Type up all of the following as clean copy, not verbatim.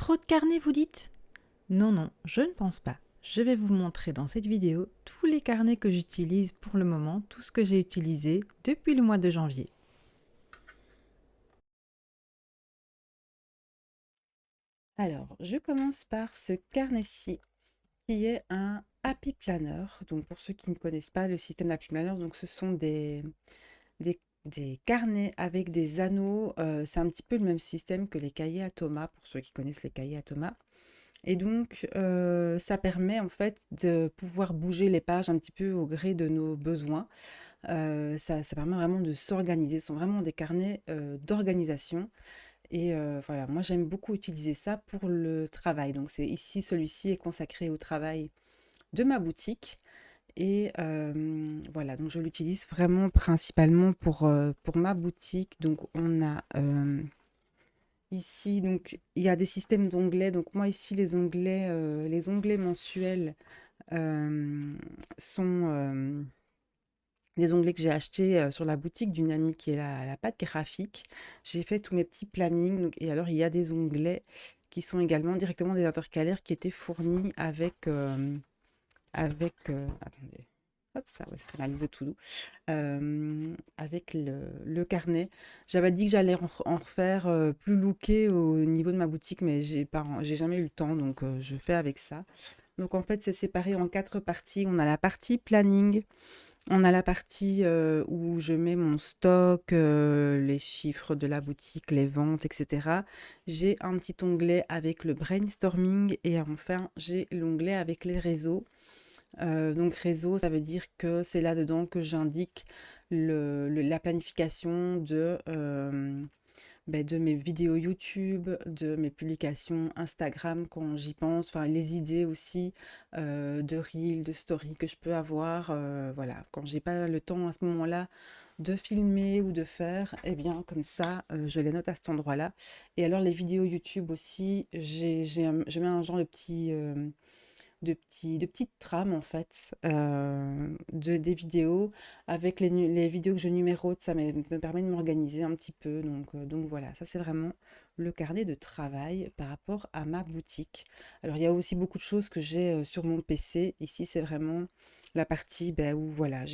Trop de carnets, vous dites? Non, non, je ne pense pas. Je vais vous montrer dans cette vidéo tous les carnets que j'utilise pour le moment, tout ce que j'ai utilisé depuis le mois de janvier. Alors, je commence par ce carnet-ci qui est un Happy Planner. Donc, pour ceux qui ne connaissent pas le système Happy Planner, donc ce sont des carnets avec des anneaux. C'est un petit peu le même système que les cahiers à Thomas, pour ceux qui connaissent les cahiers à Thomas. Et donc, ça permet en fait de pouvoir bouger les pages un petit peu au gré de nos besoins. Ça permet vraiment de s'organiser. Ce sont vraiment des carnets d'organisation. Et voilà, moi j'aime beaucoup utiliser ça pour le travail. Donc c'est ici, celui-ci est consacré au travail de ma boutique. Et voilà, donc je l'utilise vraiment principalement pour ma boutique. Donc on a ici, donc il y a des systèmes d'onglets. Donc moi ici, les onglets mensuels euh, sont des onglets que j'ai achetés sur la boutique d'une amie qui est la pâte graphique. J'ai fait tous mes petits plannings. Et alors il y a des onglets qui sont également directement des intercalaires qui étaient fournis attendez. Hop, ça, ouais, c'est ma liste de to-do. Avec le carnet. J'avais dit que j'allais en refaire plus looké au niveau de ma boutique, mais j'ai jamais eu le temps, donc je fais avec ça. Donc en fait, c'est séparé en 4 parties. On a la partie planning, on a la partie où je mets mon stock, les chiffres de la boutique, les ventes, etc. J'ai un petit onglet avec le brainstorming et enfin, j'ai l'onglet avec les réseaux. Donc réseau, ça veut dire que c'est là-dedans que j'indique la planification de mes vidéos YouTube, de mes publications Instagram quand j'y pense, enfin les idées aussi de Reel, de Story que je peux avoir. Voilà, quand j'ai pas le temps à ce moment-là de filmer ou de faire, eh bien comme ça, je les note à cet endroit-là. Et alors les vidéos YouTube aussi, je mets un genre de petites trames en fait, des vidéos avec les vidéos que je numérote, ça me permet de m'organiser un petit peu. Donc voilà, ça c'est vraiment le carnet de travail par rapport à ma boutique. Alors il y a aussi beaucoup de choses que j'ai sur mon PC. Ici c'est vraiment la partie où voilà,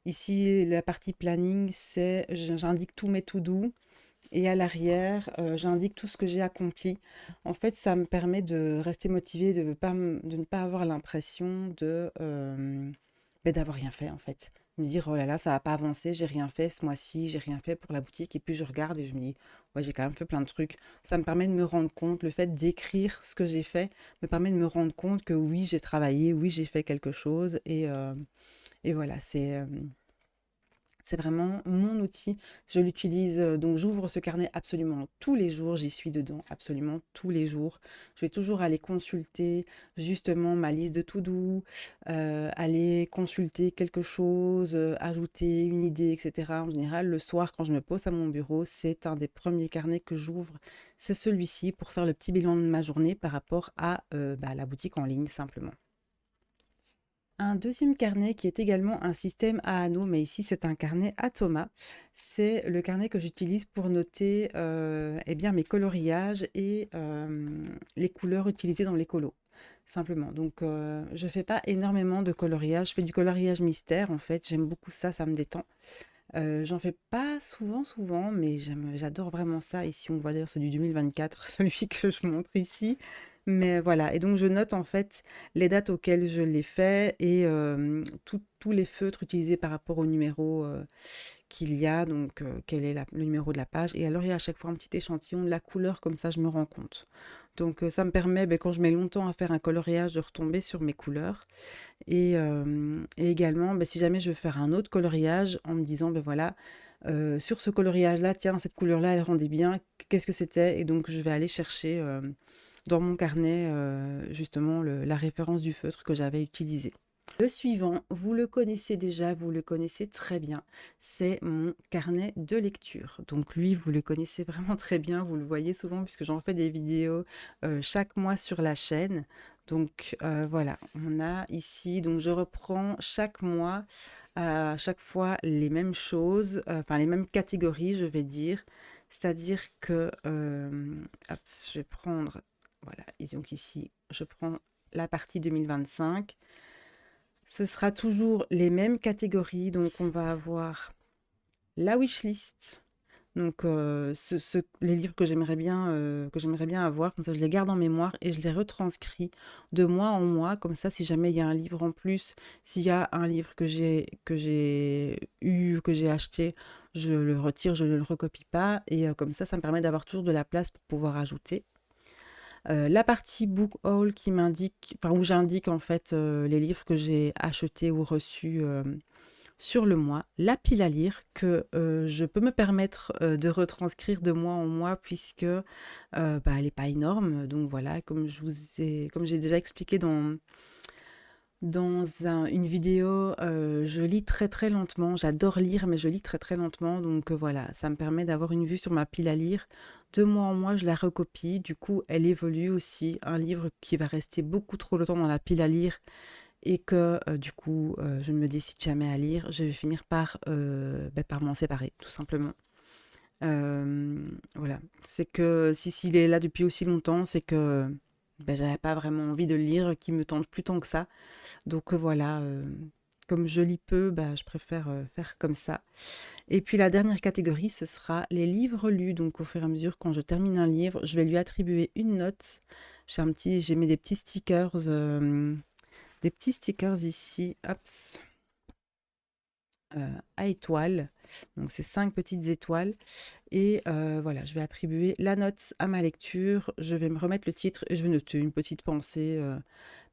ici la partie planning, j'indique tous mes to-do. Et à l'arrière, j'indique tout ce que j'ai accompli. En fait, ça me permet de rester motivée, de ne pas avoir l'impression d'avoir rien fait, en fait. Me dire: «Oh là là, ça va pas avancer, j'ai rien fait ce mois-ci, j'ai rien fait pour la boutique» et puis je regarde et je me dis: «Ouais, j'ai quand même fait plein de trucs». Ça me permet de me rendre compte, le fait d'écrire ce que j'ai fait me permet de me rendre compte que oui, j'ai travaillé, oui, j'ai fait quelque chose et voilà, c'est vraiment mon outil. Je l'utilise, donc j'ouvre ce carnet absolument tous les jours, j'y suis dedans absolument tous les jours. Je vais toujours aller consulter justement ma liste de to-do, aller consulter quelque chose, ajouter une idée et cetera. En général, le soir quand je me pose à mon bureau, c'est un des premiers carnets que j'ouvre, c'est celui-ci pour faire le petit bilan de ma journée par rapport à, la boutique en ligne simplement. Un deuxième carnet qui est également un système à anneaux, mais ici c'est un carnet à Thomas. C'est le carnet que j'utilise pour noter eh bien, mes coloriages et les couleurs utilisées dans les colos, simplement. Donc je fais pas énormément de coloriage, je fais du coloriage mystère en fait, j'aime beaucoup ça, ça me détend. J'en fais pas souvent, mais j'adore vraiment ça. Ici, on voit d'ailleurs, c'est du 2024, celui que je montre ici. Mais voilà, et donc je note en fait les dates auxquelles je l'ai fait et tous les feutres utilisés par rapport au numéro qu'il y a, donc quel est le numéro de la page. Et alors il y a à chaque fois un petit échantillon de la couleur, comme ça je me rends compte. Donc ça me permet, quand je mets longtemps à faire un coloriage, de retomber sur mes couleurs. Et également, si jamais je veux faire un autre coloriage en me disant, voilà, sur ce coloriage-là, tiens, cette couleur-là, elle rendait bien, qu'est-ce que c'était? Et donc, je vais aller chercher dans mon carnet, justement, la référence du feutre que j'avais utilisé. Le suivant, vous le connaissez déjà, vous le connaissez très bien, c'est mon carnet de lecture. Donc lui, vous le connaissez vraiment très bien, vous le voyez souvent puisque j'en fais des vidéos chaque mois sur la chaîne. Donc voilà, on a ici, donc je reprends chaque mois, à chaque fois les mêmes choses, enfin les mêmes catégories, je vais dire. C'est-à-dire que, hop, je vais prendre Voilà, et donc ici, je prends la partie 2025. Ce sera toujours les mêmes catégories, donc on va avoir la wishlist. Donc, les livres que j'aimerais bien avoir, comme ça je les garde en mémoire et je les retranscris de mois en mois. Comme ça, si jamais il y a un livre en plus, s'il y a un livre que j'ai acheté, je le retire, je ne le recopie pas. Et comme ça me permet d'avoir toujours de la place pour pouvoir ajouter. La partie book haul qui m'indique, enfin où j'indique en fait les livres que j'ai achetés ou reçus sur le mois, la pile à lire que je peux me permettre de retranscrire de mois en mois puisque elle n'est pas énorme. Donc voilà, comme j'ai déjà expliqué une vidéo, je lis très très lentement. J'adore lire, mais je lis très très lentement. Donc voilà, ça me permet d'avoir une vue sur ma pile à lire. De mois en mois, je la recopie. Du coup, elle évolue aussi. Un livre qui va rester beaucoup trop longtemps dans la pile à lire et que du coup, je ne me décide jamais à lire, je vais finir par m'en séparer, tout simplement. Voilà, c'est que si s'il est là depuis aussi longtemps, c'est que j'avais pas vraiment envie de le lire, qui me tente plus tant que ça. Donc voilà, comme je lis peu, je préfère faire comme ça. Et puis la dernière catégorie, ce sera les livres lus. Donc au fur et à mesure, quand je termine un livre, je vais lui attribuer une note. J'ai mis des petits stickers ici, hop, à étoiles. Donc c'est 5 petites étoiles. Et voilà, je vais attribuer la note à ma lecture. Je vais me remettre le titre et je vais noter une petite pensée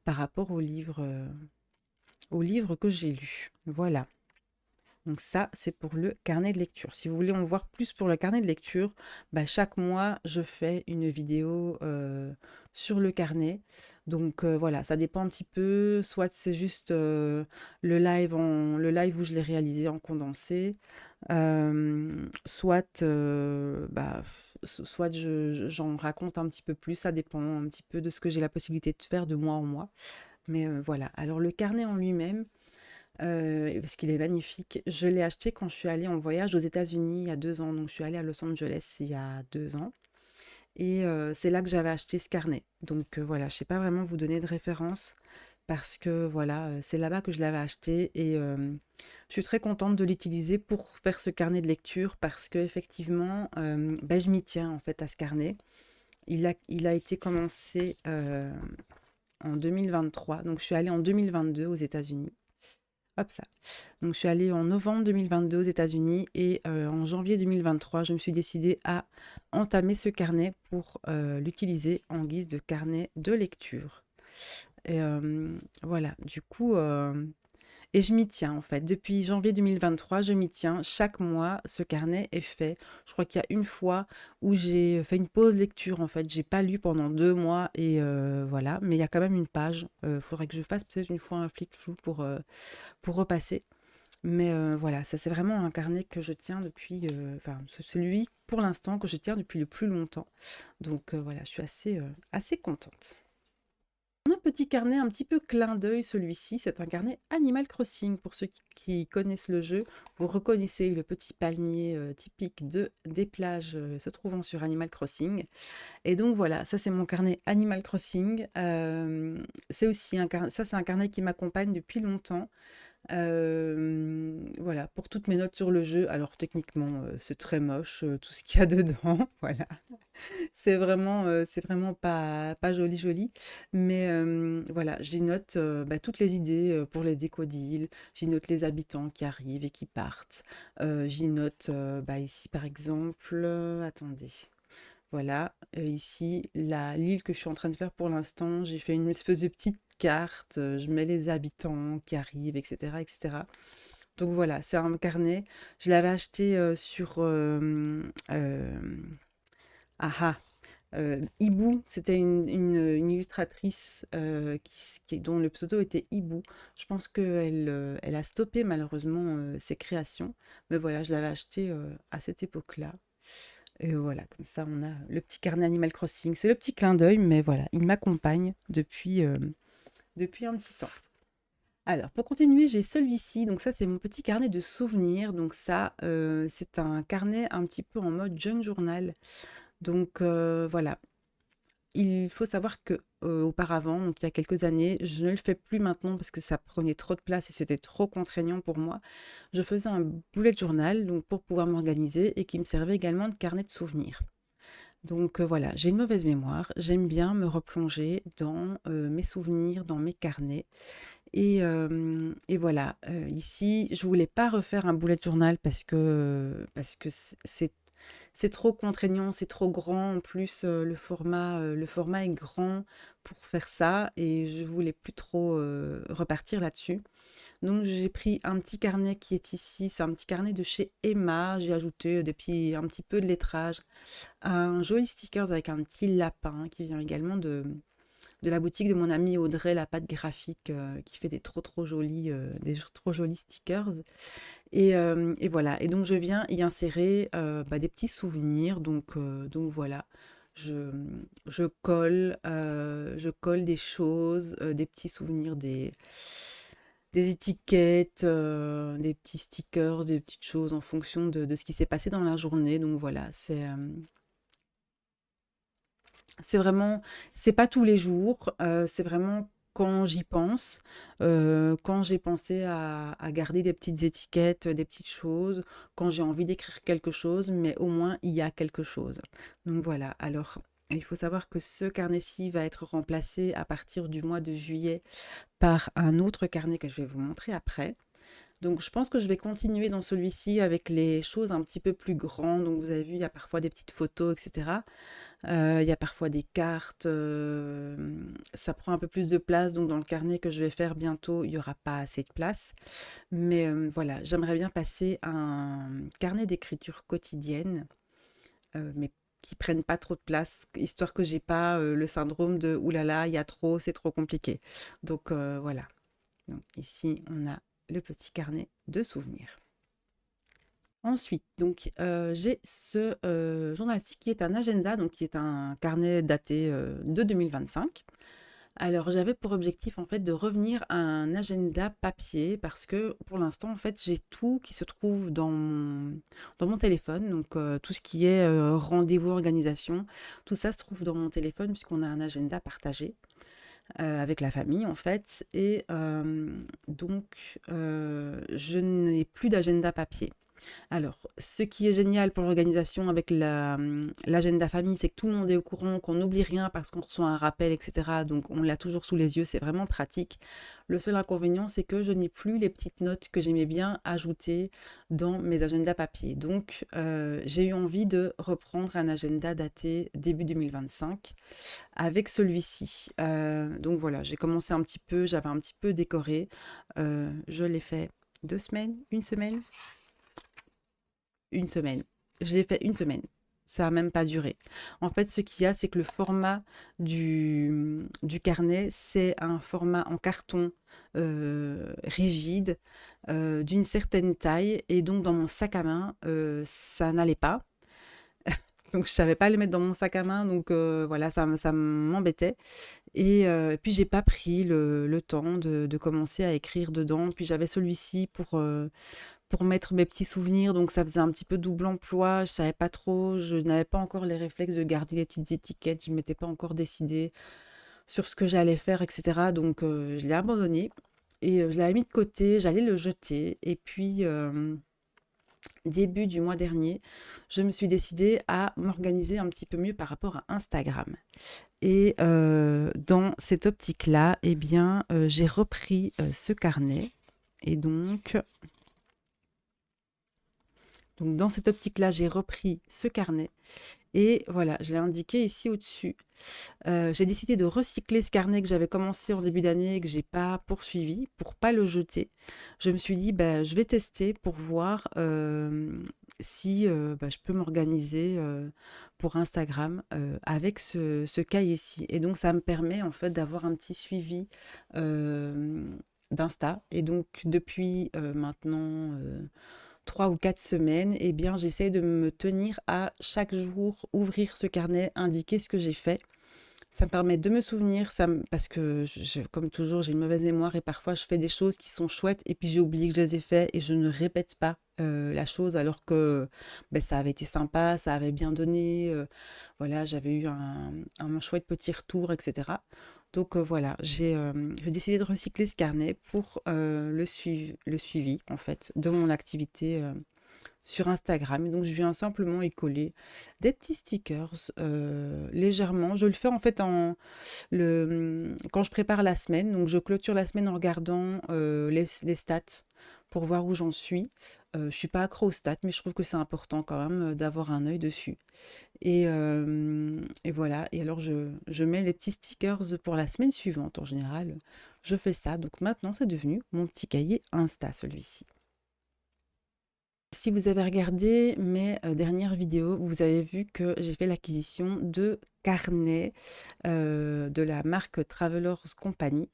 par rapport au livre que j'ai lu. Voilà. Donc ça, c'est pour le carnet de lecture. Si vous voulez en voir plus pour le carnet de lecture, chaque mois, je fais une vidéo sur le carnet. Donc voilà, ça dépend un petit peu. Soit c'est juste le live où je l'ai réalisé en condensé, soit j'en raconte un petit peu plus. Ça dépend un petit peu de ce que j'ai la possibilité de faire de mois en mois. Mais voilà. Alors le carnet en lui-même, parce qu'il est magnifique. Je l'ai acheté quand je suis allée en voyage aux États-Unis il y a 2 ans. Donc, je suis allée à Los Angeles il y a 2 ans. Et c'est là que j'avais acheté ce carnet. Donc, voilà, je ne sais pas vraiment vous donner de référence parce que voilà, c'est là-bas que je l'avais acheté et je suis très contente de l'utiliser pour faire ce carnet de lecture parce que effectivement, je m'y tiens en fait à ce carnet. Il a été commencé en 2023. Donc, je suis allée en 2022 aux États-Unis. Hop ça. Donc je suis allée en novembre 2022 aux États-Unis et en janvier 2023, je me suis décidée à entamer ce carnet pour l'utiliser en guise de carnet de lecture. Et voilà, du coup, et je m'y tiens en fait. Depuis janvier 2023, je m'y tiens. Chaque mois, ce carnet est fait. Je crois qu'il y a une fois où j'ai fait une pause lecture en fait. J'ai pas lu pendant 2 mois et voilà. Mais il y a quand même une page. Il faudrait que je fasse peut-être une fois un flic-flou pour repasser. Mais voilà, ça c'est vraiment un carnet que je tiens depuis, enfin c'est celui pour l'instant que je tiens depuis le plus longtemps. Donc voilà, je suis assez contente. Un petit carnet un petit peu clin d'œil, celui-ci, c'est un carnet Animal Crossing. Pour ceux qui connaissent le jeu, vous reconnaissez le petit palmier typique des plages se trouvant sur Animal Crossing. Et donc voilà, ça c'est mon carnet Animal Crossing. C'est aussi ça c'est un carnet qui m'accompagne depuis longtemps. Voilà, pour toutes mes notes sur le jeu. Alors techniquement, c'est très moche, tout ce qu'il y a dedans, voilà. C'est vraiment pas joli joli. Mais voilà, j'y note toutes les idées pour les décodilles. J'y note les habitants qui arrivent et qui partent. J'y note ici par exemple, attendez. Voilà, ici, l'île que je suis en train de faire pour l'instant, j'ai fait une espèce de petite carte, je mets les habitants qui arrivent, etc., etc. Donc voilà, c'est un carnet. Je l'avais acheté sur ah Hibou. C'était une illustratrice dont le pseudo était Hibou. Je pense qu'elle elle a stoppé malheureusement ses créations. Mais voilà, je l'avais acheté à cette époque-là. Et voilà, comme ça, on a le petit carnet Animal Crossing. C'est le petit clin d'œil, mais voilà, il m'accompagne depuis un petit temps. Alors, pour continuer, j'ai celui-ci. Donc ça, c'est mon petit carnet de souvenirs. Donc ça, c'est un carnet un petit peu en mode junk journal. Donc voilà, il faut savoir que auparavant, donc il y a quelques années, je ne le fais plus maintenant parce que ça prenait trop de place et c'était trop contraignant pour moi. Je faisais un bullet journal donc pour pouvoir m'organiser et qui me servait également de carnet de souvenirs. Donc voilà, j'ai une mauvaise mémoire, j'aime bien me replonger dans mes souvenirs, dans mes carnets. Et voilà, ici, je voulais pas refaire un bullet journal parce que c'est trop contraignant, c'est trop grand. En plus, le format est grand pour faire ça et je voulais plus trop repartir là-dessus. Donc j'ai pris un petit carnet qui est ici, c'est un petit carnet de chez Emma. J'ai ajouté un petit peu de lettrage, un joli sticker avec un petit lapin qui vient également de la boutique de mon amie Audrey, la pâte graphique, qui fait des trop jolis stickers. Et voilà. Et donc je viens y insérer des petits souvenirs. Donc voilà. Je, je colle des choses, des petits souvenirs, des étiquettes, des petits stickers, des petites choses en fonction de ce qui s'est passé dans la journée. Donc voilà, c'est vraiment c'est pas tous les jours, c'est vraiment quand j'y pense, quand j'ai pensé à garder des petites étiquettes, des petites choses, quand j'ai envie d'écrire quelque chose, mais au moins il y a quelque chose. Donc voilà, alors il faut savoir que ce carnet-ci va être remplacé à partir du mois de juillet par un autre carnet que je vais vous montrer après. Donc je pense que je vais continuer dans celui-ci avec les choses un petit peu plus grandes. Donc vous avez vu, il y a parfois des petites photos, etc. Il y a parfois des cartes, ça prend un peu plus de place, donc dans le carnet que je vais faire bientôt, il y aura pas assez de place. Mais, voilà, j'aimerais bien passer à un carnet d'écriture quotidienne, mais qui prenne pas trop de place, histoire que j'ai pas, le syndrome de: «Ouh là là, il y a trop, c'est trop compliqué». Donc, voilà. Donc ici, on a le petit carnet de souvenirs. Ensuite, donc, j'ai ce, journal-ci qui est un agenda, donc qui est un carnet daté, de 2025. Alors j'avais pour objectif, en fait, de revenir à un agenda papier parce que pour l'instant, en fait, j'ai tout qui se trouve dans mon téléphone. Donc, tout ce qui est, rendez-vous, organisation, tout ça se trouve dans mon téléphone puisqu'on a un agenda partagé, avec la famille, en fait. Je n'ai plus d'agenda papier. Alors, ce qui est génial pour l'organisation avec l'agenda famille, c'est que tout le monde est au courant, qu'on n'oublie rien parce qu'on reçoit un rappel, etc. Donc, on l'a toujours sous les yeux, c'est vraiment pratique. Le seul inconvénient, c'est que je n'ai plus les petites notes que j'aimais bien ajouter dans mes agendas papier. Donc, j'ai eu envie de reprendre un agenda daté début 2025 avec celui-ci. Donc voilà, j'ai commencé un petit peu, j'avais un petit peu décoré. Je l'ai fait 2 semaines, une semaine. Je l'ai fait une semaine. Ça n'a même pas duré. En fait, ce qu'il y a, c'est que le format du carnet, c'est un format en carton rigide, d'une certaine taille. Et donc, dans mon sac à main, ça n'allait pas. Donc, je savais pas le mettre dans mon sac à main. Donc, voilà, ça m'embêtait. Et puis, j'ai pas pris le temps de commencer à écrire dedans. Puis, j'avais celui-ci pour mettre mes petits souvenirs, donc ça faisait un petit peu double emploi, je savais pas trop, je n'avais pas encore les réflexes de garder les petites étiquettes, je ne m'étais pas encore décidée sur ce que j'allais faire, etc. Donc je l'ai abandonné et je l'avais mis de côté, j'allais le jeter. Et puis début du mois dernier, je me suis décidée à m'organiser un petit peu mieux par rapport à Instagram. Et dans cette optique-là, eh bien, j'ai repris ce carnet. Et donc, dans cette optique-là, j'ai repris ce carnet et voilà, je l'ai indiqué ici au-dessus. J'ai décidé de recycler ce carnet que j'avais commencé en début d'année et que j'ai pas poursuivi pour pas le jeter. Je me suis dit, bah, je vais tester pour voir si je peux m'organiser pour Instagram avec ce cahier-ci. Et donc, ça me permet en fait d'avoir un petit suivi euh, d'Insta. Et donc, depuis maintenant 3 ou 4 semaines, eh bien, j'essaie de me tenir à chaque jour, ouvrir ce carnet, indiquer ce que j'ai fait. Ça me permet de me souvenir, parce que comme toujours, j'ai une mauvaise mémoire et parfois je fais des choses qui sont chouettes et puis j'ai oublié que je les ai fait et je ne répète pas la chose alors que ben, ça avait été sympa, ça avait bien donné, voilà, j'avais eu un chouette petit retour, etc. Donc voilà, j'ai décidé de recycler ce carnet pour le suivi en fait de mon activité sur Instagram. Et donc, je viens simplement y coller des petits stickers légèrement. Je le fais en fait quand je prépare la semaine. Donc, je clôture la semaine en regardant les stats pour voir où j'en suis. Je suis pas accro aux stats, mais je trouve que c'est important quand même d'avoir un œil dessus. Et voilà. Et alors, je mets les petits stickers pour la semaine suivante. En général, je fais ça. Donc maintenant, c'est devenu mon petit cahier Insta, celui-ci. Si vous avez regardé mes dernières vidéos, vous avez vu que j'ai fait l'acquisition de carnets de la marque Travelers Company.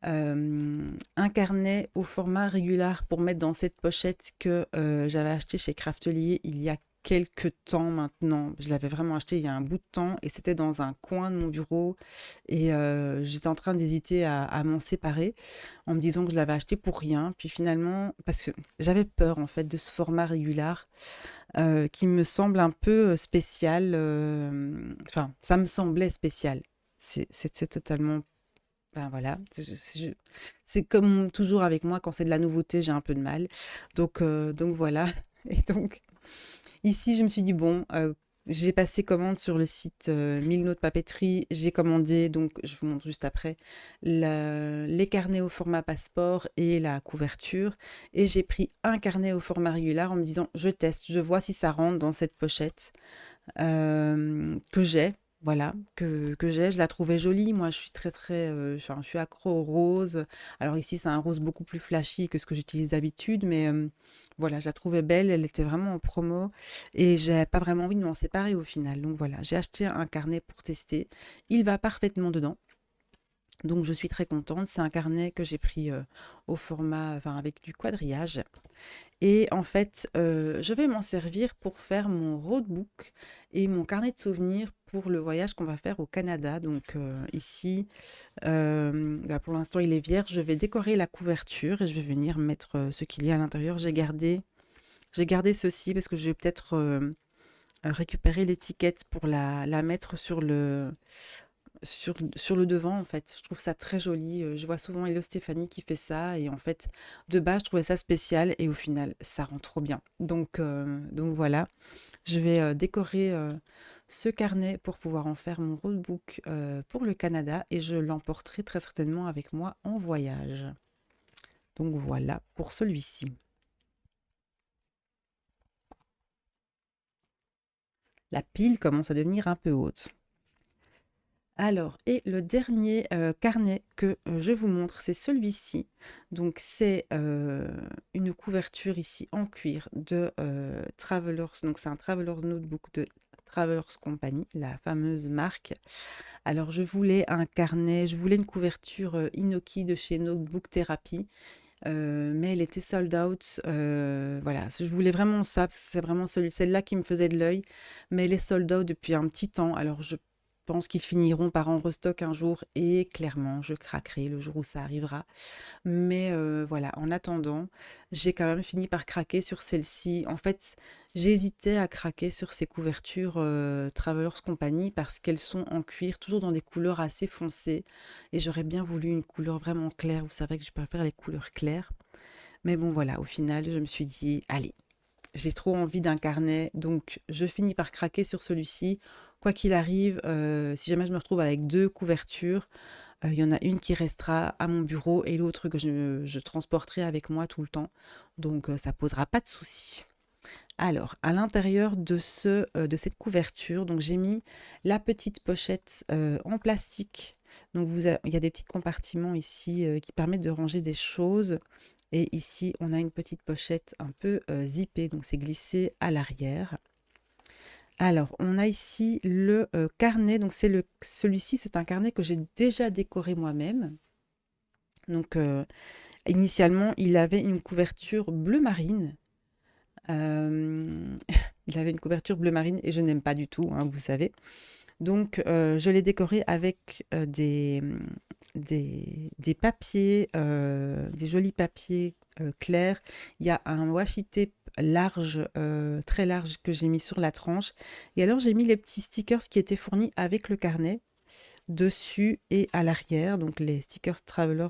Un carnet au format régulier pour mettre dans cette pochette que j'avais acheté chez Craftelier il y a quelques temps maintenant. Je l'avais vraiment acheté il y a un bout de temps et c'était dans un coin de mon bureau et j'étais en train d'hésiter à m'en séparer en me disant que je l'avais acheté pour rien. Puis finalement, parce que j'avais peur en fait de ce format régulier qui me semble un peu spécial. Enfin, ça me semblait spécial. C'est totalement ben voilà, c'est comme toujours avec moi, quand c'est de la nouveauté, j'ai un peu de mal. Donc voilà. Et donc, ici, je me suis dit, bon, j'ai passé commande sur le site Mille Notes Papeterie. J'ai commandé, donc je vous montre juste après, les carnets au format passeport et la couverture. Et j'ai pris un carnet au format régulier en me disant, je teste, je vois si ça rentre dans cette pochette que j'ai, voilà, que j'ai. Je la trouvais jolie. Moi, je suis très, très, enfin, je suis accro au rose. Alors ici, c'est un rose beaucoup plus flashy que ce que j'utilise d'habitude, mais voilà, je la trouvais belle. Elle était vraiment en promo et j'ai pas vraiment envie de m'en séparer au final. Donc voilà, j'ai acheté un carnet pour tester. Il va parfaitement dedans. Donc je suis très contente. C'est un carnet que j'ai pris au format, enfin avec du quadrillage. Et en fait, je vais m'en servir pour faire mon roadbook et mon carnet de souvenirs pour le voyage qu'on va faire au Canada. Donc ici, bah, pour l'instant, il est vierge. Je vais décorer la couverture et je vais venir mettre ce qu'il y a à l'intérieur. J'ai gardé ceci parce que je vais peut-être récupérer l'étiquette pour la mettre sur le devant, en fait. Je trouve ça très joli. Je vois souvent Hello Stéphanie qui fait ça. Et en fait, de base, je trouvais ça spécial. Et au final, ça rend trop bien. Donc voilà, je vais décorer ce carnet pour pouvoir en faire mon roadbook pour le Canada. Et je l'emporterai très certainement avec moi en voyage. Donc voilà pour celui-ci. La pile commence à devenir un peu haute. Alors, et le dernier carnet que je vous montre, c'est celui-ci. Donc, c'est une couverture ici en cuir de Travelers. Donc, c'est un Travelers Notebook de Travelers Company, la fameuse marque. Alors, je voulais un carnet, je voulais une couverture Inoki de chez Notebook Therapy. Mais elle était sold out. Voilà, je voulais vraiment ça, parce que c'est vraiment celle-là qui me faisait de l'œil. Mais elle est sold out depuis un petit temps. Alors, je pense qu'ils finiront par en restock un jour et clairement, je craquerai le jour où ça arrivera. Mais voilà, en attendant, j'ai quand même fini par craquer sur celle-ci. En fait, j'hésitais à craquer sur ces couvertures Travelers Company parce qu'elles sont en cuir, toujours dans des couleurs assez foncées. Et j'aurais bien voulu une couleur vraiment claire. Vous savez que je préfère les couleurs claires. Mais bon, voilà, au final, je me suis dit, allez, j'ai trop envie d'un carnet, donc je finis par craquer sur celui-ci. Quoi qu'il arrive, si jamais je me retrouve avec deux couvertures, il y en a une qui restera à mon bureau et l'autre que je transporterai avec moi tout le temps. Donc ça posera pas de souci. Alors, à l'intérieur de cette couverture, donc j'ai mis la petite pochette en plastique. Donc il y a des petits compartiments ici qui permettent de ranger des choses. Et ici, on a une petite pochette un peu zippée, donc c'est glissé à l'arrière. Alors, on a ici le carnet. Donc celui-ci, c'est un carnet que j'ai déjà décoré moi-même. Donc initialement, il avait une couverture bleu marine. Euh, il avait une couverture bleu marine et je n'aime pas du tout, hein, vous savez. Donc, je l'ai décoré avec des papiers, des jolis papiers clairs. Il y a un washi tape large, très large, que j'ai mis sur la tranche. Et alors, j'ai mis les petits stickers qui étaient fournis avec le carnet dessus et à l'arrière, donc les stickers Travelers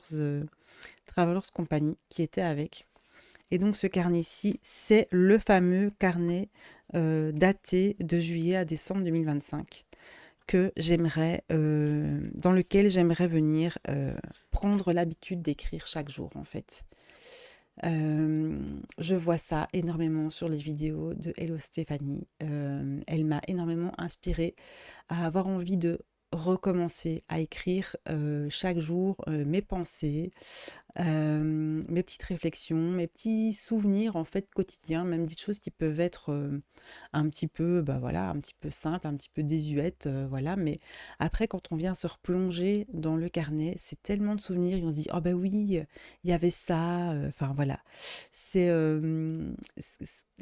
Company qui étaient avec. Et donc, ce carnet-ci, c'est le fameux carnet daté de juillet à décembre 2025 dans lequel j'aimerais venir prendre l'habitude d'écrire chaque jour en fait. Je vois ça énormément sur les vidéos de Hello Stéphanie. Elle m'a énormément inspirée à avoir envie de recommencer à écrire chaque jour mes pensées, mes petites réflexions, mes petits souvenirs en fait quotidiens, même des choses qui peuvent être un petit peu, bah voilà, un petit peu simples, un petit peu désuètes, voilà. Mais après, quand on vient se replonger dans le carnet, c'est tellement de souvenirs et on se dit, oh ben oui, il y avait ça. Enfin voilà,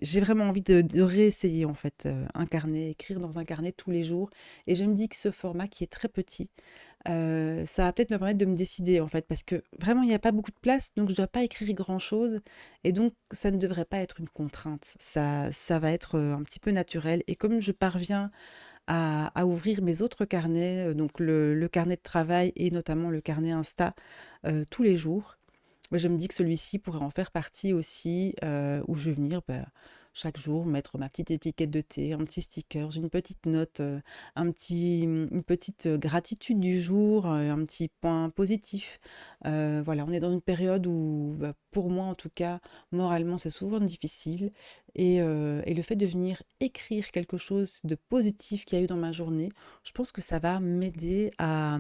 j'ai vraiment envie de réessayer en fait un carnet, écrire dans un carnet tous les jours. Et je me dis que ce format qui est très petit, ça va peut-être me permettre de me décider en fait, parce que vraiment il n'y a pas beaucoup de place, donc je dois pas écrire grand-chose et donc ça ne devrait pas être une contrainte. Ça va être, un petit peu naturel et comme je parviens à ouvrir mes autres carnets, donc le carnet de travail et notamment le carnet Insta, tous les jours, bah, je me dis que celui-ci pourrait en faire partie aussi, où je vais venir, bah, chaque jour mettre ma petite étiquette de thé, un petit stickers, une petite note, une petite gratitude du jour, un petit point positif. Voilà, on est dans une période où, bah, pour moi en tout cas, moralement, c'est souvent difficile. Et le fait de venir écrire quelque chose de positif qu'il y a eu dans ma journée, je pense que ça va m'aider à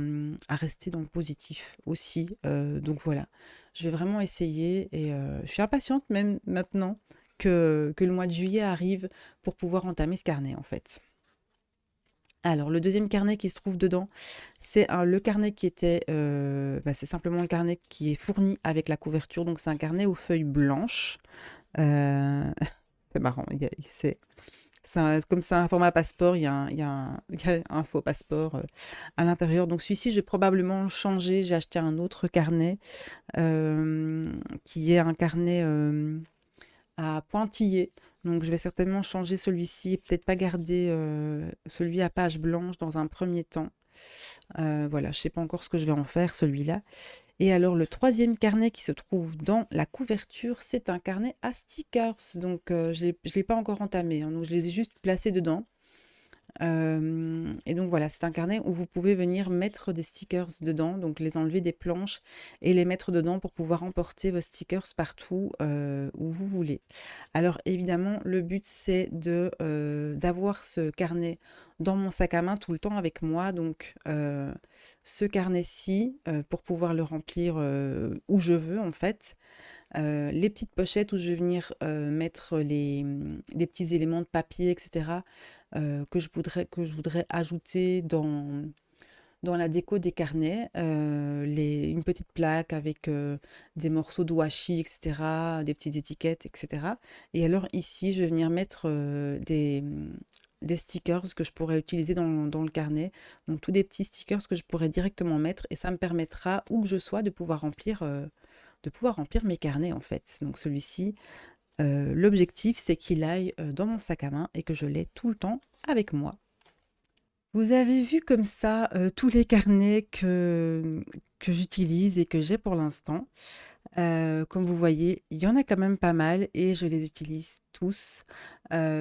rester dans le positif aussi. Donc voilà. Je vais vraiment essayer et je suis impatiente même maintenant que le mois de juillet arrive pour pouvoir entamer ce carnet en fait. Alors, le deuxième carnet qui se trouve dedans, c'est le carnet qui était, bah, c'est simplement le carnet qui est fourni avec la couverture. Donc, c'est un carnet aux feuilles blanches. Euh, c'est marrant, comme c'est un format passeport, il y a un faux passeport à l'intérieur. Donc, celui-ci, je vais probablement le changer. J'ai acheté un autre carnet qui est un carnet à pointillés. Donc, je vais certainement changer celui-ci et peut-être pas garder celui à page blanche dans un premier temps. Voilà, je ne sais pas encore ce que je vais en faire, celui-là. Et alors, le troisième carnet qui se trouve dans la couverture, c'est un carnet à stickers. Donc, je ne l'ai pas encore entamé, hein, donc je les ai juste placés dedans. Et donc voilà, c'est un carnet où vous pouvez venir mettre des stickers dedans, donc les enlever des planches et les mettre dedans pour pouvoir emporter vos stickers partout où vous voulez. Alors évidemment, le but c'est d'avoir ce carnet dans mon sac à main tout le temps avec moi. Donc ce carnet-ci, pour pouvoir le remplir où je veux en fait. Les petites pochettes où je vais venir mettre les petits éléments de papier, etc., que je voudrais ajouter dans la déco des carnets. Une petite plaque avec des morceaux de washi, etc., des petites étiquettes, etc. Et alors ici, je vais venir mettre des stickers que je pourrais utiliser dans le carnet. Donc tous des petits stickers que je pourrais directement mettre et ça me permettra, où que je sois, de pouvoir remplir mes carnets en fait. Donc celui-ci, l'objectif c'est qu'il aille dans mon sac à main et que je l'ai tout le temps avec moi. Vous avez vu comme ça tous les carnets que j'utilise et que j'ai pour l'instant. Comme vous voyez, il y en a quand même pas mal et je les utilise tous.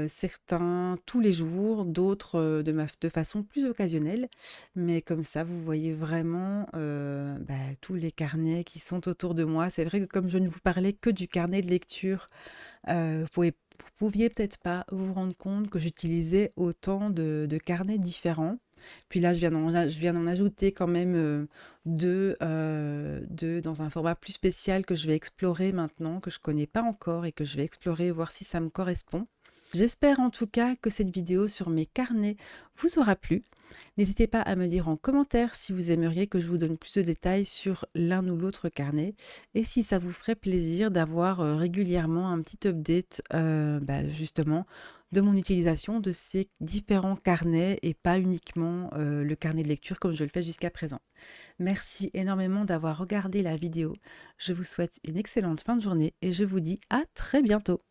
Certains tous les jours, d'autres de façon plus occasionnelle. Mais comme ça, vous voyez vraiment bah, tous les carnets qui sont autour de moi. C'est vrai que comme je ne vous parlais que du carnet de lecture, vous pouviez peut-être pas vous rendre compte que j'utilisais autant de carnets différents. Puis là, je viens d'en ajouter quand même deux dans un format plus spécial que je vais explorer maintenant, que je connais pas encore et que je vais explorer, voir si ça me correspond. J'espère en tout cas que cette vidéo sur mes carnets vous aura plu. N'hésitez pas à me dire en commentaire si vous aimeriez que je vous donne plus de détails sur l'un ou l'autre carnet et si ça vous ferait plaisir d'avoir régulièrement un petit update bah, justement de mon utilisation de ces différents carnets et pas uniquement le carnet de lecture comme je le fais jusqu'à présent. Merci énormément d'avoir regardé la vidéo. Je vous souhaite une excellente fin de journée et je vous dis à très bientôt.